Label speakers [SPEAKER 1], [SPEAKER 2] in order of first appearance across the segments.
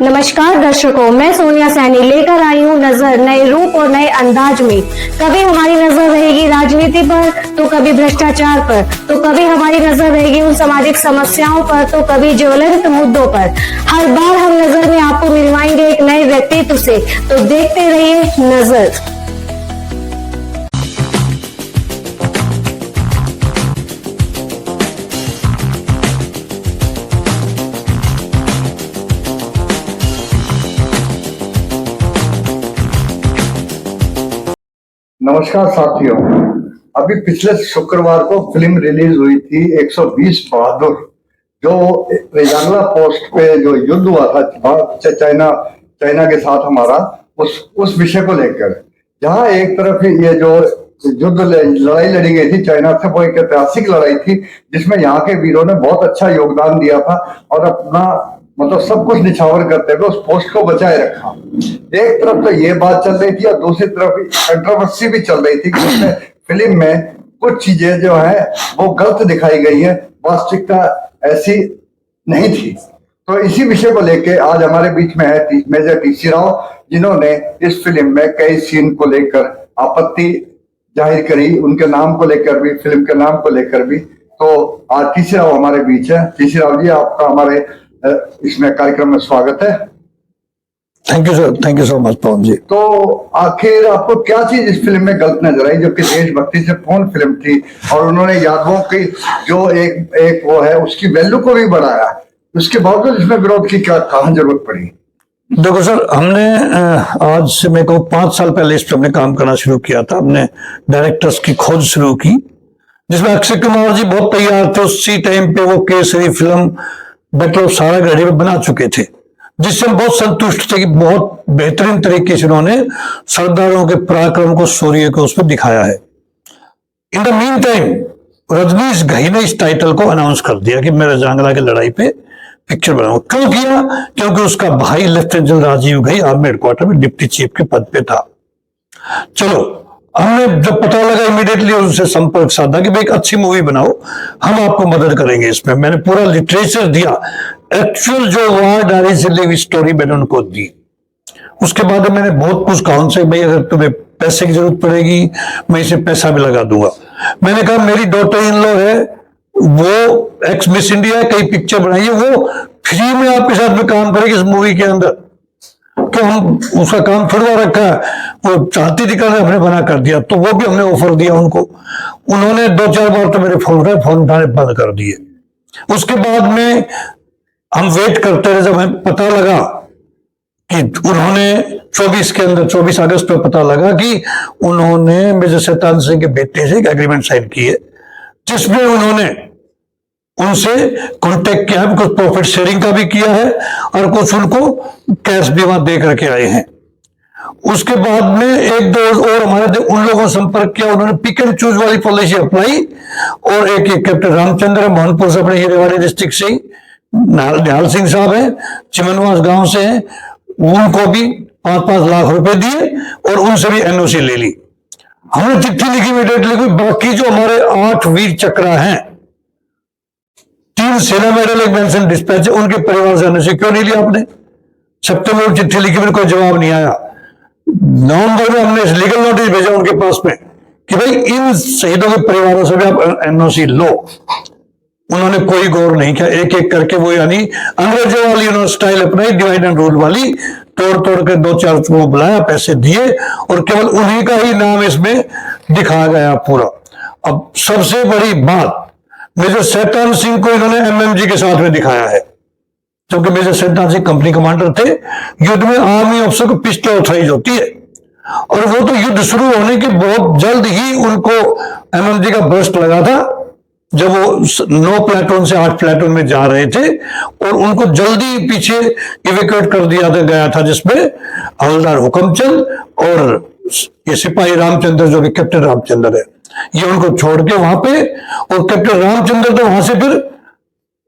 [SPEAKER 1] नमस्कार दर्शकों, मैं सोनिया सैनी लेकर आई हूँ नजर नए रूप और नए अंदाज में। कभी हमारी नजर रहेगी राजनीति पर, तो कभी भ्रष्टाचार पर, तो कभी हमारी नजर रहेगी उन सामाजिक समस्याओं पर, तो कभी ज्वलंत मुद्दों पर। हर बार हम नजर में आपको मिलवाएंगे एक नए व्यक्तित्व से, तो देखते रहिए नजर।
[SPEAKER 2] नमस्कार साथियों, अभी पिछले शुक्रवार को फिल्म रिलीज हुई थी 120 बहादुर, जो रेजांगला पोस्ट पे जो युद्ध हुआ था चाइना के साथ हमारा, उस विषय को लेकर, जहां एक तरफ ये जो युद्ध लड़ाई लड़ी गई थी चाइना से, वो एक ऐतिहासिक लड़ाई थी जिसमें यहाँ के वीरों ने बहुत अच्छा योगदान दिया था और अपना मतलब सब कुछ निछावर करते हुए उस पोस्ट को बचाए रखा। एक तरफ तो ये बात चल रही थी और दूसरी तरफ कंट्रोवर्सी भी चल रही थी कि उसमें फिल्म में कुछ चीजें जो है वो गलत दिखाई गई है, वास्तविकता ऐसी नहीं थी। तो इसी विषय को लेके आज हमारे बीच में है मेजर टीसी राव, जिन्होंने इस फिल्म में कई सीन को लेकर आपत्ति जाहिर करी, उनके नाम को लेकर भी, फिल्म के नाम को लेकर भी। तो आज टीसी राव हमारे बीच है। टीसी राव जी, आपका हमारे इसमें कार्यक्रम में स्वागत है।
[SPEAKER 3] Thank you sir, thank you so much Pavan ji.
[SPEAKER 2] तो आखिर आपको क्या चीज इस फिल्म में गलत नजर आई, जो कि देशभक्ति से पूर्ण फिल्म थी और उन्होंने यादवों की जो एक वो है उसकी वैल्यू को भी बढ़ाया, उसके बावजूद इसमें विरोध की क्या कहाँ जरूरत पड़ी?
[SPEAKER 3] देखो सर, हमने आज से मेरे को 5 साल पहले इस फिल्म में काम करना शुरू किया था। हमने डायरेक्टर्स की खोज शुरू की, जिसमें अक्षय कुमार जी बहुत तैयार थे। उसी टाइम पे वो Kesari film battle of Saragarhi में बना चुके थे, जिससे हम बहुत संतुष्ट थे कि बहुत बेहतरीन तरीके से उन्होंने सरदारों के पराक्रम को, शौर्य को उसमें दिखाया है। In the meantime Rajneesh Ghai ने इस टाइटल को अनाउंस कर दिया कि मैं रजांगला की लड़ाई पे पिक्चर बनाऊंगा। क्यों किया? क्योंकि उसका भाई lieutenant general Rajiv Ghai army headquarter में डिप्टी चीफ के पद पे था। चलो, हमने जब पता लगा इमीडिएटली उनसे संपर्क साधा कि भाई एक अच्छी मूवी बनाओ, हम आपको मदद करेंगे इसमें। मैंने पूरा लिटरेचर दिया, एक्चुअल जो वार डायरी से ली हुई स्टोरी मैंने उनको दी। उसके बाद मैंने बहुत कुछ कहा उनसे, भाई अगर तुम्हें पैसे की जरूरत पड़ेगी मैं इसे पैसा भी लगा दूंगा। मैंने कहा मेरी डॉटर इन लॉ है, वो एक्स मिस इंडिया, कई पिक्चर बनाई है, वो फ्री में आपके साथ में काम करेगी इस मूवी के अंदर। तो हम उसका काम छुड़वा रखा है, वो चाहती थी करना, हमने बना कर दिया। तो वो भी हमने ऑफर दिया उनको। उन्होंने 2-4 बार तो मेरे फोन उठाने बंद कर दिए। उसके बाद में हम वेट करते रहे, जब हमें पता लगा कि उन्होंने 24 अगस्त को पता लगा कि उन्होंने मेजर शैतान सिंह के बेटे से एक एग्रीमेंट साइन की है, जिसमें उन्होंने उनसे कांटेक्ट किया है, कुछ प्रॉफिट शेयरिंग का भी किया है और कुछ उनको कैश भी वहां दे करके आए हैं। उसके बाद में 1-2 और हमारे उन लोगों से संपर्क किया, उन्होंने पिक एंड चूज वाली पॉलिसी अप्लाई। और एक कैप्टन रामचंद्र मोहनपुर से, अपने हिरेवाड़ी डिस्ट्रिक्ट से, निहाल सिंह साहब है, चिमनवास गांव से हैं, उनको भी 5-5 लाख रुपए दिए और उनसे भी एनओसी ले ली। हमने चिट्ठी लिखी इमीडिएटली, बाकी जो हमारे 8 वीर चक्रा हैं, 3 सेना मेडल, एक मेंशन डिस्पैच, उनके परिवार से एनओसी क्यों नहीं लिया आपने? सितंबर में चिट्ठी लिखी, मेरे कोई जवाब नहीं आया। नवंबर में हमने लीगल नोटिस भेजा उनके पास में कि भाई इन शहीदों के परिवारों से भी आप एनओसी लो। उन्होंने कोई गौर नहीं किया, एक एक करके वो, यानी अंग्रेजों वाली उन्होंने स्टाइल अपनाई, डिवाइड एंड रूल वाली, तोड़ के 2-4 को बुलाया, पैसे दिए और केवल उन्हीं का ही नाम इसमें दिखाया गया पूरा। अब सबसे बड़ी बात, मेजर शैतान सिंह को इन्होंने एमएमजी के साथ में दिखाया है, क्योंकि major Shaitan Singh company commander थे। युद्ध में आर्मी अफसर को पिस्टल ऑथराइज होती है, और वो तो युद्ध शुरू होने के बहुत जल्द ही उनको एमएमजी का बर्स्ट लगा था, जब वो 9 प्लेटून से 8 प्लेटून में जा रहे थे, और उनको जल्दी पीछे इवेक्यूएट कर दिया गया था, जिसमें हवलदार हुकमचंद और ये सिपाही रामचंद्र, जो भी कैप्टन रामचंद्र है, ये उनको छोड़ के वहां पे, और कैप्टन रामचंद्र तो वहां से फिर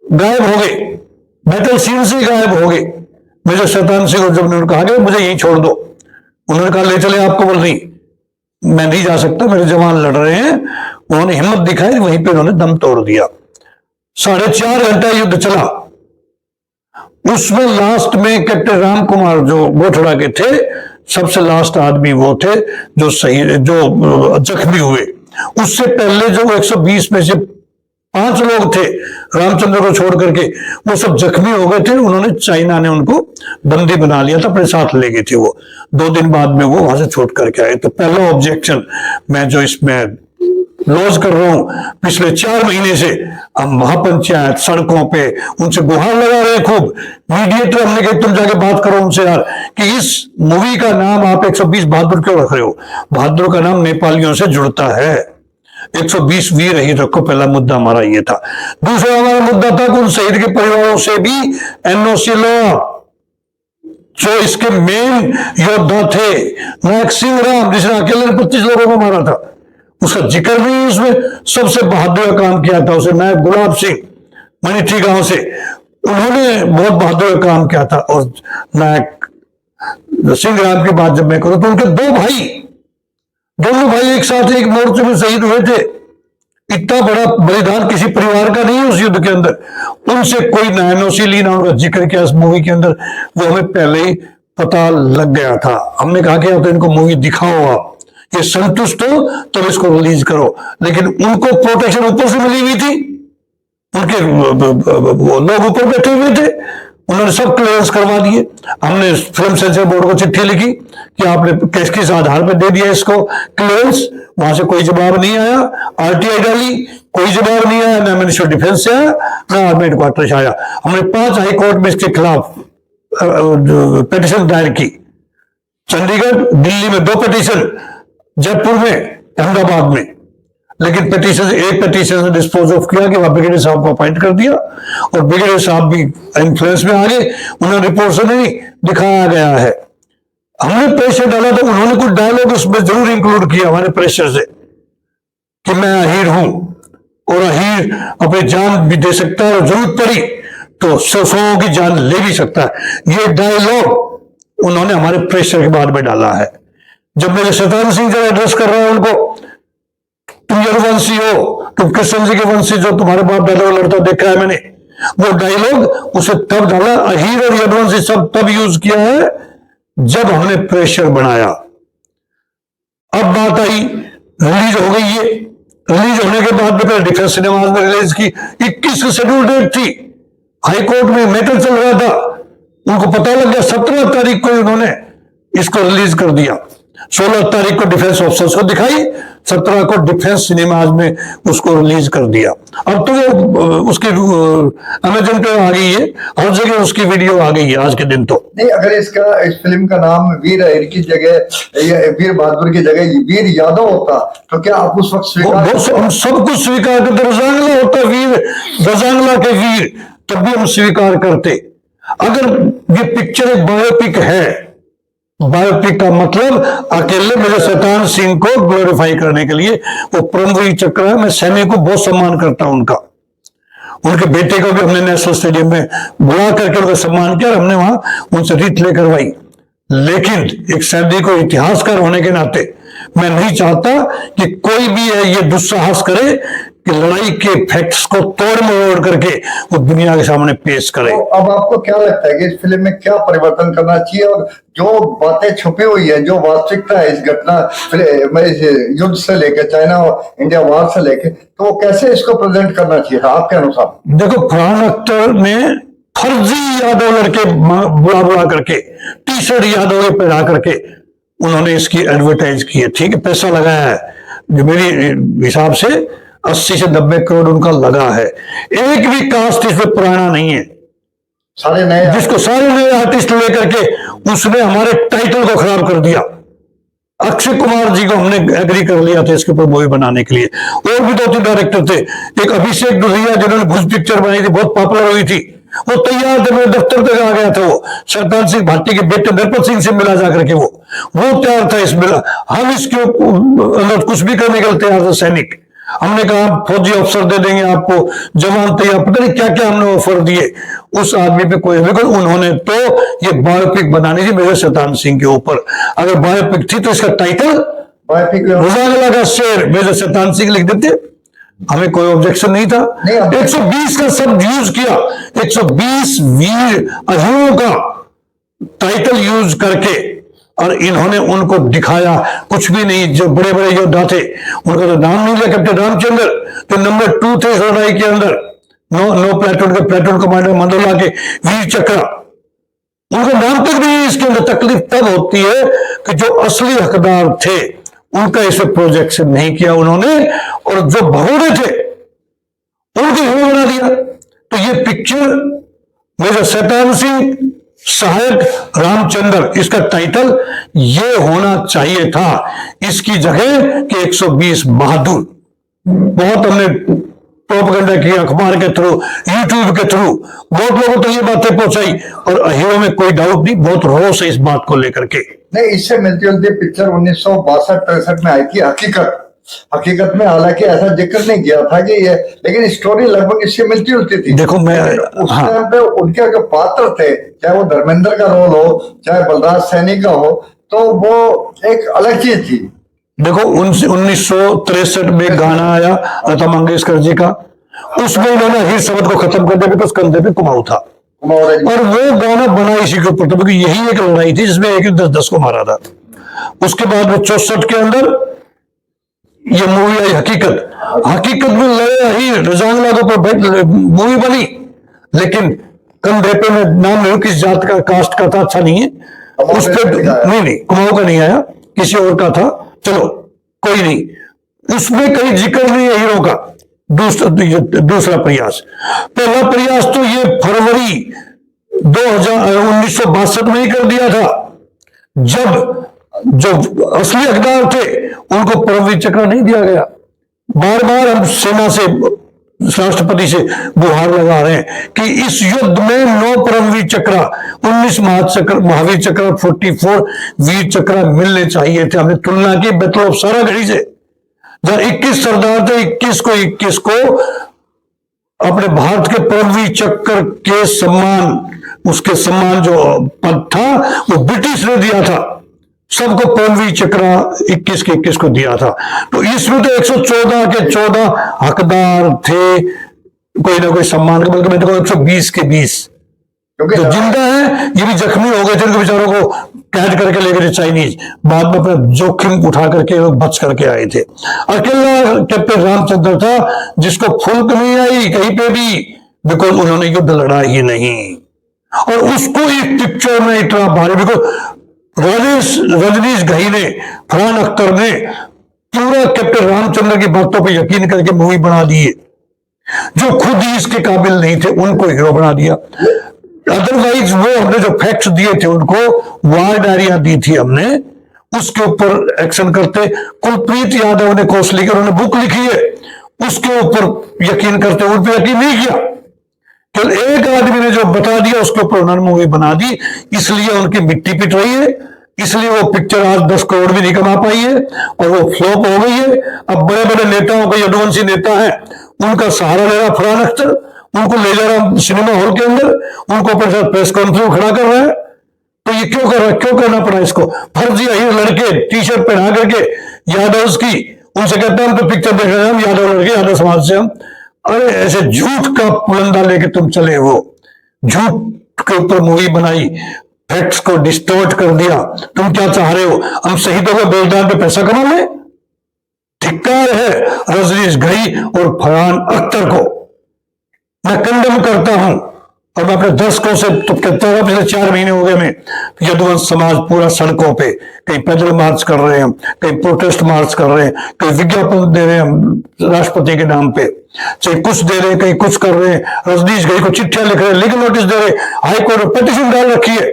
[SPEAKER 3] गायब हो गए, बैटल सीन से गायब हो गए। मेजर शैतान सिंह को जब उन्होंने कहा कि मुझे यहीं छोड़ दो, उन्होंने कहा ले चले आपको, बोल नहीं मैं नहीं जा सकता, मेरे जवान लड़ रहे हैं। उन्होंने हिम्मत दिखाई, वहीं पे उन्होंने दम तोड़ दिया। 4.5 घंटा युद्ध चला। उसमें लास्ट में कैप्टन राम कुमार जो गोठड़ा के थे, सबसे लास्ट आदमी वो थे जो जख्मी हुए। उससे पहले जो 120 में से 5 लोग थे रामचंद्र को छोड़ करके, वो सब जख्मी हो गए थे। उन्होंने, चाइना ने उनको बंदी बना लिया था, अपने साथ ले गए थे। वो 2 दिन बाद में वो वहां से छूट करके आए। तो पहला ऑब्जेक्शन मैं जो इसमें लॉन्च कर रहा हूं, पिछले 4 महीने से हम महापंचायत सड़कों पे उनसे गुहार लगा रहे हैं खूब। मीडिएटर हमने कहा तुम जाके बात करो उनसे यार कि इस मूवी का नाम आप 120 बहादुर क्यों रख रहे हो? बहादुर का नाम नेपालियों से जुड़ता है। 120 वीर ही रखो, पहला मुद्दा हमारा ये था। दूसरा हमारा मुद्दा था कि उन शहीद के परिवारों से भी एनओसी लो। जो इसके मेन योद्धा थे, नायक सिंह राम, जिसने अकेले 25 लोगों को मारा था, उसका जिक्र भी उसमें सबसे बहादुर काम किया था। उसे नायक गुलाब सिंह मनीठी गांव से, उन्होंने बहुत बहादुर काम किया था। और नायक सिंह राम की बात जब मैं करूं तो उनके 2 भाई, दोनों भाई एक साथ एक मोर्चे में शहीद हुए थे। इतना बड़ा बलिदान किसी परिवार का नहीं है उस युद्ध के अंदर। उनसे कोई एनओसी ली ना उनका जिक्र किया इस मूवी के अंदर, वो हमें पहले ही पता लग गया था। हमने कहा कि अब तो इनको मूवी दिखाओ, आप ये संतुष्ट हो तो इसको रिलीज करो। लेकिन उनको प्रोटेक्शन ऊपर से मिली हुई थी, उनके लोग ऊपर बैठे हुए थे, उन्होंने सब क्लियरेंस करवा दिए। हमने फिल्म सेंसर बोर्ड को चिट्ठी लिखी कि आपने किस आधार पर दे दिया इसको क्लियरेंस, वहां से कोई जवाब नहीं आया। आरटीआई डाली, कोई जवाब नहीं आया, ना मिनिस्टर डिफेंस से आया, ना आर्मी हेडक्वार्टर से आया। हमने 5 हाई कोर्ट में इसके खिलाफ पिटीशन दायर की, चंडीगढ़, दिल्ली में 2 पिटीशन, जयपुर में, अहमदाबाद में। लेकिन एक पिटीशन से डिस्पोज ऑफ किया कि वहां ब्रिगेडियर साहब को अपॉइंट कर दिया, और ब्रिगेडियर साहब भी इन्फ्लुएंस में आ गए। उन्होंने रिपोर्ट से नहीं दिखाया गया है। हमने प्रेशर डाला तो उन्होंने कुछ डायलॉग उसमें जरूर इंक्लूड किया हमारे प्रेशर से कि मैं अहीर हूं और अहीर अपनी जान भी दे सकता है और जरूरत पड़ी तो 100 की जान ले भी सकता है। ये डायलॉग उन्होंने हमारे प्रेशर के बाद में डाला है। जब मेरे शैतान सिंह जब एड्रेस कर रहा हूं उनको, तुम यदुवंशी हो, तुम कृष्ण जी के वंशी, जो तुम्हारे बाप दादा लड़ता देखा है मैंने, वो डायलॉग उसे तब डाला। अहीर और यदुवंशी सब तब यूज किया है जब हमने प्रेशर बनाया। अब बात आई, रिलीज हो गई है। रिलीज होने के बाद में डिफेंस सिनेमाज में रिलीज की, 21 की शेड्यूल डेट थी, हाई कोर्ट में मैटर चल रहा था। उनको पता लग गया, 17 तारीख को उन्होंने इसको रिलीज कर दिया। 16 तारीख को डिफेंस ऑफिसर्स को दिखाई, 17 को डिफेंस सिनेमाज में उसको रिलीज कर दिया। अब तो वो उसकी अमेजन पे आ गई है, हर जगह उसकी वीडियो आ गई है आज के दिन। तो
[SPEAKER 2] नहीं, अगर इस फिल्म का नाम वीर अहीर की जगह या वीर बहादुर की जगह वीर यादव होता तो क्या आप उस वक्त स्वीकार?
[SPEAKER 3] हम सब कुछ स्वीकार करते। रजांगला होता वीर, रजांगला के वीर, तब भी हम स्वीकार करते। अगर ये पिक्चर एक बायोपिक है, बायोपिक का मतलब अकेले मेरे शैतान सिंह को ग्लोरीफाई करने के लिए वो परमवीर चक्र है। मैं सैनिक को बहुत सम्मान करता हूं उनका। उनके बेटे को भी हमने नेशनल स्टेडियम में बुला करके उनका सम्मान किया और हमने वहां उनसे रीत ले करवाई। लेकिन एक सैनिक को इतिहासकार होने के नाते मैं नहीं चाहता कि कोई भी है ये दुस्साहस करे कि लड़ाई के फैक्ट्स को तोड़ मरोड़ करके वो दुनिया के सामने पेश करे।
[SPEAKER 2] तो अब आपको क्या लगता है कि इस फिल्म में क्या परिवर्तन करना चाहिए, और जो बातें छुपी हुई है, जो वास्तविकता है इस घटना युद्ध से लेकर चाइना और इंडिया वार से लेकर, तो वो कैसे इसको प्रेजेंट करना चाहिए था आपके अनुसार?
[SPEAKER 3] देखो, फरहान अख्तर ने फर्जी यादव लड़के बुला बुला करके, टी शर्ट यादव के पहना करके उन्होंने इसकी एडवर्टाइज की है। ठीक है, पैसा लगाया है, जो मेरे हिसाब से 80 से 90 करोड़ उनका लगा है। एक भी कास्ट इसमें पुराना नहीं है,
[SPEAKER 2] सारे नए,
[SPEAKER 3] जिसको सारे नए आर्टिस्ट लेकर के उसने हमारे टाइटल को खराब कर दिया। अक्षय कुमार जी को हमने एग्री कर लिया था इसके ऊपर मूवी बनाने के लिए। और भी 2-3 डायरेक्टर थे, एक अभिषेक दुधिया जिन्होंने भुज पिक्चर बनाई थी, बहुत पॉपुलर हुई थी, वो तैयार थे, मेरे दफ्तर तक आ गया था। वो शैतान सिंह भाटी के बेटे नरपत सिंह से मिला जाकर के वो तैयार था इसमें। हम इसके अंदर कुछ भी करने के लिए तैयार थे सैनिक। हमने कहा फौजी अफसर दे देंगे आपको, जवान तैयार, पता नहीं क्या क्या हमने ऑफर दिए उस आदमी पे। कोई उन्होंने तो ये बायोपिक बनानी थी मेरे शैतान सिंह के ऊपर। अगर बायोपिक थी तो इसका टाइटल
[SPEAKER 2] बायोपिक
[SPEAKER 3] रजांगला का शेर मेरे शैतान सिंह लिख देते, हमें कोई ऑब्जेक्शन नहीं था।
[SPEAKER 2] नहीं,
[SPEAKER 3] 120 का सब यूज किया, 120 वीर अहिरों का टाइटल यूज करके, और इन्होंने उनको दिखाया कुछ भी नहीं। जो बड़े बड़े योद्धा थे उनका तो नाम नहीं लिया। कैप्टन रामचंद्र जो नंबर 2 थे इस लड़ाई के अंदर, नो प्लेटून के प्लेटून कमांडर मंडोला के वीर चक्र, उनका नाम तक नहीं। इसके अंदर तकलीफ तब होती है कि जो असली हकदार थे उनका इसमें प्रोजेक्शन नहीं किया उन्होंने, और जो भगोड़े थे उनको हीरो बना दिया। तो ये पिक्चर मेजर शैतान सिंह सहायक रामचंद्र, इसका टाइटल ये होना चाहिए था। इसकी जगह कि 120 बहादुर। बहुत हमने प्रोपेगेंडा किया अखबार के थ्रू, यूट्यूब के थ्रू, बहुत लोगों तक ये बातें पहुंचाई, और अहिरों में कोई डाउट नहीं, बहुत रोष है इस बात को लेकर के।
[SPEAKER 2] नहीं, इससे मिलती जुलती पिक्चर 1962-63 में आई थी हकीकत में, हालांकि ऐसा जिक्र नहीं किया था कि ये, लेकिन स्टोरी लगभग इससे मिलती जुलती थी।
[SPEAKER 3] देखो मैं
[SPEAKER 2] उस टाइम पे उनके जो पात्र थे, चाहे वो धर्मेंद्र का रोल हो, चाहे बलराज सैनी का हो, तो वो एक अलग चीज थी।
[SPEAKER 3] देखो 1963 में गाना आया लता मंगेशकर जी का, उसमें उन्होंने हीर शब्द को खत्म कर दिया, कंधे पे कुमाऊं था, और वो गाना बना इसी के ऊपर था, क्योंकि यही एक लड़ाई थी जिसमें एक 10-10 को मारा था। उसके बाद में 64 के अंदर ये मूवी आई हकीकत में लड़े हीर रजांगला के ऊपर मूवी बनी, लेकिन कंधे पे में नाम नहीं किस जात का, कास्ट का था, अच्छा नहीं है उस पर, नहीं कुमाऊं का नहीं आया, किसी और का था, चलो कोई नहीं। उसमें कहीं जिक्र नहीं है हीरो का। दूसरा प्रयास, पहला प्रयास तो ये फरवरी 1962 में ही कर दिया था, जब जो असली हकदार थे उनको परमवीर चक्र नहीं दिया गया। बार बार हम सेना से, राष्ट्रपति से गुहार लगा रहे हैं कि इस युद्ध में 9 परमवीर चक्र, 19 महावीर चक्र, 44 वीर चक्र मिलने चाहिए थे। हमने तुलना की बैटल ऑफ सारागढ़ी से, जहां 21 सरदार थे, 21 को अपने भारत के परमवीर चक्र के सम्मान, उसके सम्मान जो पद था वो ब्रिटिश ने दिया था, सबको परमवीर चक्र 21 को दिया था। तो इसमें तो 114 के 14 हकदार थे कोई ना कोई सम्मान का, बल्कि मैं तो 120 के 20 जो जिंदा है, ये भी जख्मी हो गए थे, उनके बेचारों को कैद करके ले गए चाइनीज, बाद में अपना जोखिम उठा करके बच करके आए थे। अकेला कैप्टन रामचंद्र था जिसको फुल्क नहीं आई कहीं पे भी, बिकॉज उन्होंने युद्ध लड़ा ही नहीं, और उसको एक पिक्चर में इतना भारी, बिकॉज रजनीश घई ने, फरहान अख्तर ने पूरा कैप्टन रामचंद्र की बातों पे यकीन करके मूवी बना दी है। जो खुद ही इसके काबिल नहीं थे उनको हीरो बना दिया। अदरवाइज वो हमने जो फैक्ट्स दिए थे उनको, वार डायरिया दी थी हमने, उसके ऊपर एक्शन करते। कुलप्रीत यादव ने कोसली उन्होंने बुक लिखी है, उसके ऊपर यकीन करते, उन पर यकीन नहीं किया। केवल एक आदमी ने जो बता दिया उसके ऊपर उन्होंने मूवी बना दी, इसलिए उनकी मिट्टी पिट रही है, इसलिए वो पिक्चर आज 10 करोड़ भी नहीं कमा पाई है और वो फ्लॉप हो गई है। अब बड़े बड़े नेताओं को, यदुवंशी नेता है, उनका सहारा ले रहा फरहान अख्तर, उनको ले जा रहा सिनेमा हॉल के अंदर, उनको अपने साथ प्रेस कॉन्फ्रेंस खड़ा कर रहा है। तो ये क्यों कर रहा है, क्यों करना पड़ा इसको? फर्जी अहीर लड़के टी शर्ट पहना करके यादव की, उनसे कहते हैं हम तो पिक्चर देख रहे हैं, हम यादव लड़के, यादव समाज से हम। अरे ऐसे झूठ का पुलंदा लेके तुम चले हो, झूठ के ऊपर मूवी बनाई, फैक्ट्स को डिस्टॉर्ट कर दिया। तुम क्या चाह रहे हो, हम शहीदों के बलिदान पे पैसा कमा लें? धिक्कार है रजनीश घई और फरहान अख्तर को, मैं कंडम करता हूं। और मैं अपने दर्शकों से तो कहता हूं, पिछले 4 महीने हो गए मैं यदुवंश समाज पूरा सड़कों पे, कहीं पैदल मार्च कर रहे हैं, कहीं प्रोटेस्ट मार्च कर रहे हैं, कहीं विज्ञापन दे रहे हैं राष्ट्रपति के नाम पे, चाहे कुछ दे रहे हैं, कहीं कुछ कर रहे हैं, रजनीश घई को चिट्ठियां लिख रहे हैं, लीगल नोटिस दे रहे हैं, हाईकोर्ट में पिटीशन डाल रखी है,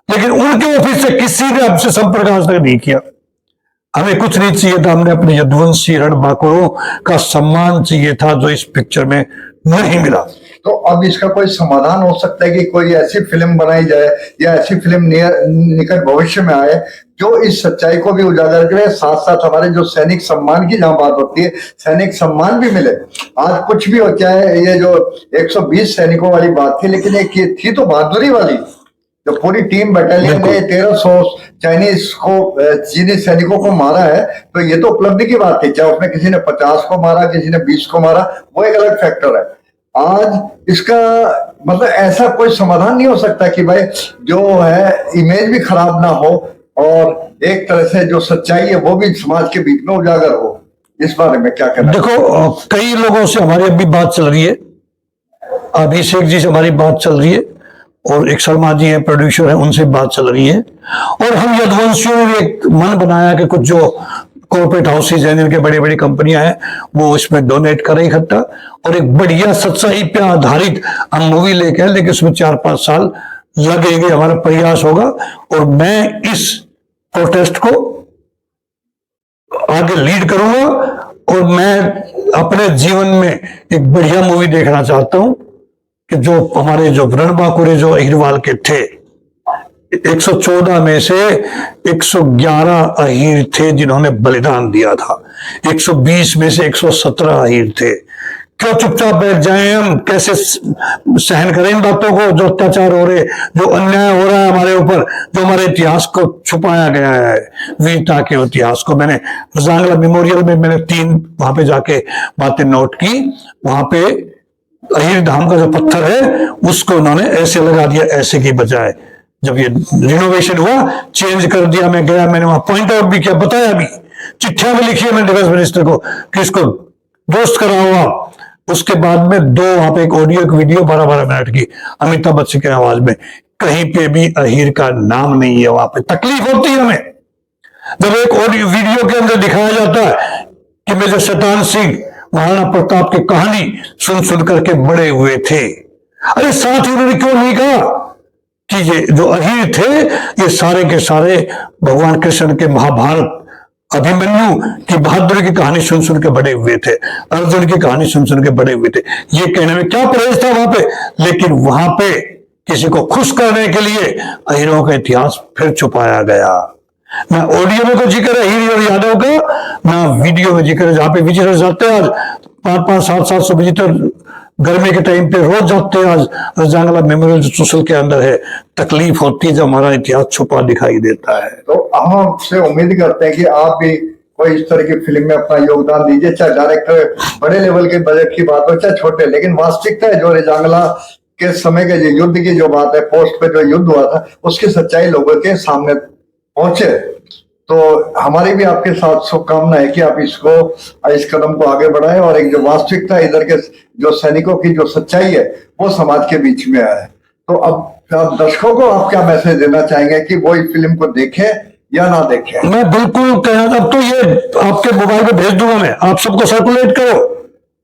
[SPEAKER 3] लेकिन उनके ऑफिस से किसी ने हमसे संपर्क आज तक नहीं किया। हमें कुछ नहीं चाहिए था, हमने अपने यदुवंशी रणबांकुरों का सम्मान चाहिए था, जो इस पिक्चर में नहीं मिला।
[SPEAKER 2] तो अब इसका कोई समाधान हो सकता है कि कोई ऐसी फिल्म बनाई जाए या ऐसी फिल्म निकट भविष्य में आए जो इस सच्चाई को भी उजागर करे, साथ साथ हमारे जो सैनिक सम्मान की जहां बात होती है, सैनिक सम्मान भी मिले। आज कुछ भी हो, चाहे ये जो 120 सैनिकों वाली बात थी, लेकिन एक ये थी तो बहादुरी वाली, जो पूरी टीम बटालियन ने 1300 चीनी सैनिकों को मारा है, तो ये तो उपलब्धि की बात है। चाहे उसमें किसी ने 50 को मारा, किसी ने 20 को मारा, वो एक अलग फैक्टर है। आज इसका मतलब ऐसा कोई समाधान नहीं हो सकता कि भाई जो है इमेज भी खराब ना हो और एक तरह से जो सच्चाई है वो भी समाज के बीच में उजागर हो। इस बारे में क्या कहना?
[SPEAKER 3] देखो, कई लोगों से हमारी अभी बात चल रही है, अभिषेक जी से हमारी बात चल रही है, और एक शर्मा जी हैं प्रोड्यूसर हैं, उनसे बात चल रही है। और हम यदुवंशियों ने भी एक मन बनाया कि कुछ जो कॉर्पोरेट हाउसेज हैं, जिनके बड़ी बड़ी कंपनियां हैं, वो इसमें डोनेट करें इकट्ठा, और एक बढ़िया सच्चाई पे आधारित हम मूवी लेके आए। लेकिन इसमें 4-5 साल लगेंगे, हमारा प्रयास होगा। और मैं इस प्रोटेस्ट को आगे लीड करूंगा, और मैं अपने जीवन में एक बढ़िया मूवी देखना चाहता हूं कि जो हमारे जो रणबांकुरे जो अहिरवाल के थे, 114 में से 111 अहीर थे जिन्होंने बलिदान दिया था, 120 में से 117 अहीर थे। क्यों चुपचाप बैठ जाएं हम? कैसे सहन करें इन बातों को? जो अत्याचार हो रहे, जो अन्याय हो रहा है हमारे ऊपर, जो हमारे इतिहास को छुपाया गया है, वीरता के इतिहास को। मैंने रजांगला मेमोरियल में मैंने 3 वहां पे जाके बातें नोट की। वहां पे अहीर धाम का जो पत्थर है उसको उन्होंने ऐसे लगा दिया, ऐसे की बजाय। जब ये रिनोवेशन हुआ, चेंज कर दिया। मैं गया, मैंने वहां पॉइंट आउट भी किया, बताया भी, चिट्ठियां भी लिखी है मैंने डिफेंस मिनिस्टर को कि इसको दुरुस्त करा हुआ। उसके बाद में 2 वहां पे एक ऑडियो, एक वीडियो 12-12 मिनट की अमिताभ बच्चन की आवाज में, कहीं पे भी अहीर का नाम नहीं है। वहां पे तकलीफ होती है हमें जब एक ऑडियो वीडियो के अंदर दिखाया जाता है कि मेजर शैतान सिंह महाराणा प्रताप की कहानी सुन सुन करके बड़े हुए थे। अरे साथ ही उन्होंने क्यों नहीं कहा कि ये जो अहीर थे ये सारे के सारे भगवान कृष्ण के महाभारत अभिमन्यु की बहादुरी की कहानी सुन सुन के बड़े हुए थे, अर्जुन की कहानी सुन सुन के बड़े हुए थे। ये कहने में क्या परहेज था वहां पे? लेकिन वहां पे किसी को खुश करने के लिए अहीरों का इतिहास फिर छुपाया गया। ना ऑडियो में कोई जिक्र है हीर और यादव का, ना वीडियो में जिक्र है। जहां पे विजिटर्स जाते हैं आज 500, 700 विजिटर गर्मी के टाइम पे रोज जाते हैं। आज रजांगला मेमोरियल जो चुसल के अंदर है, तकलीफ होती है जब हमारा इतिहास छुपा दिखाई देता है।
[SPEAKER 2] तो हम आपसे उम्मीद करते हैं कि आप भी कोई इस तरह की फिल्म में अपना योगदान दीजिए, चाहे डायरेक्टर बड़े लेवल के बजट की बात हो, चाहे छोटे। लेकिन वास्तविकता है जो रजांगला के समय के जो युद्ध की जो बात है, पोस्ट पे जो युद्ध हुआ था, उसकी सच्चाई लोगों के सामने पहुंचे। तो हमारी भी आपके साथ शुभकामना है कि आप इस कदम को आगे बढ़ाएं और एक जो वास्तविकता इधर के जो सैनिकों की जो सच्चाई है वो समाज के बीच में आए। तो अब दर्शकों को आप क्या मैसेज देना चाहेंगे कि वो इस फिल्म को देखें या ना देखें?
[SPEAKER 3] मैं बिल्कुल कहना, अब तो ये आपके मोबाइल पे भेज दूंगा मैं, आप सबको सर्कुलेट करो।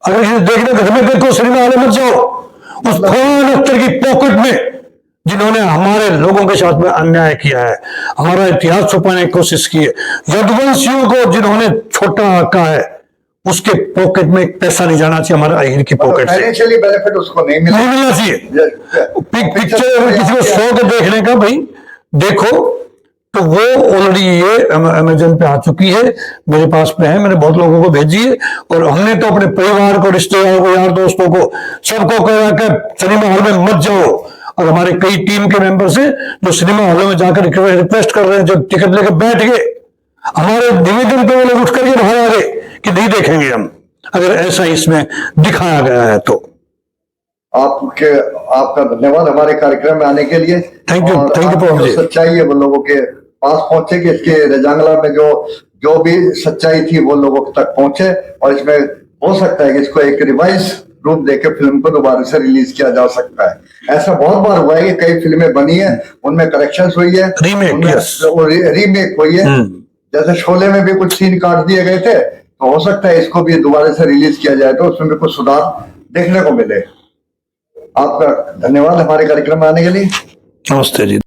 [SPEAKER 3] अगर इसे देखने घर में देखो, सिनेमा हॉल मत जाओ। उस फौरन अख्तर की पॉकेट में जिन्होंने हमारे लोगों के साथ में अन्याय किया है, हमारा इतिहास छुपाने की कोशिश की है, यदुवंशियों को जिन्होंने छोटा आका है, उसके पॉकेट में एक पैसा नहीं जाना चाहिए हमारे अहीर की पॉकेट से।
[SPEAKER 2] फाइनेंशियली बेनिफिट उसको नहीं
[SPEAKER 3] मिलना चाहिए। पिक्चर किसी को शौक देखने का, भाई देखो, तो वो ऑलरेडी ये अमेजन पे आ चुकी है, मेरे पास में है, मैंने बहुत लोगों को भेजी है। और हमने तो अपने परिवार को, रिश्तेदारों को, यार दोस्तों को, सबको कहा कि सिनेमा हॉल में मत जाओ। और हमारे कई टीम के मेंबर्स हैं जो सिनेमा हॉल में जाकर रिक्वेस्ट कर रहे हैं, जो टिकट लेकर बैठ गए, हमारे निवेदन पे वो लोग उठ करके बाहर आ गए कि नहीं देखेंगे हम, अगर ऐसा इसमें दिखाया गया है तो।
[SPEAKER 2] आपका धन्यवाद हमारे कार्यक्रम में आने के लिए।
[SPEAKER 3] थैंक यू पवन जी।
[SPEAKER 2] सच्चाई है वो लोगों के पास पहुंचे कि इसके रजांगला में जो भी सच्चाई थी वो लोगों तक पहुंचे। और इसमें हो सकता है कि इसको एक रिवाइज रूप देकर फिल्म को दोबारा से रिलीज किया जा सकता है। ऐसा बहुत बार हुआ है कि कई फिल्में बनी है, उनमें करेक्शंस हुई है, रीमेक हुई है। जैसे शोले में भी कुछ सीन काट दिए गए थे, तो हो सकता है इसको भी दोबारा से रिलीज किया जाए तो उसमें भी कुछ सुधार देखने को मिले। आपका धन्यवाद हमारे कार्यक्रम में आने के लिए।
[SPEAKER 3] नमस्ते जी।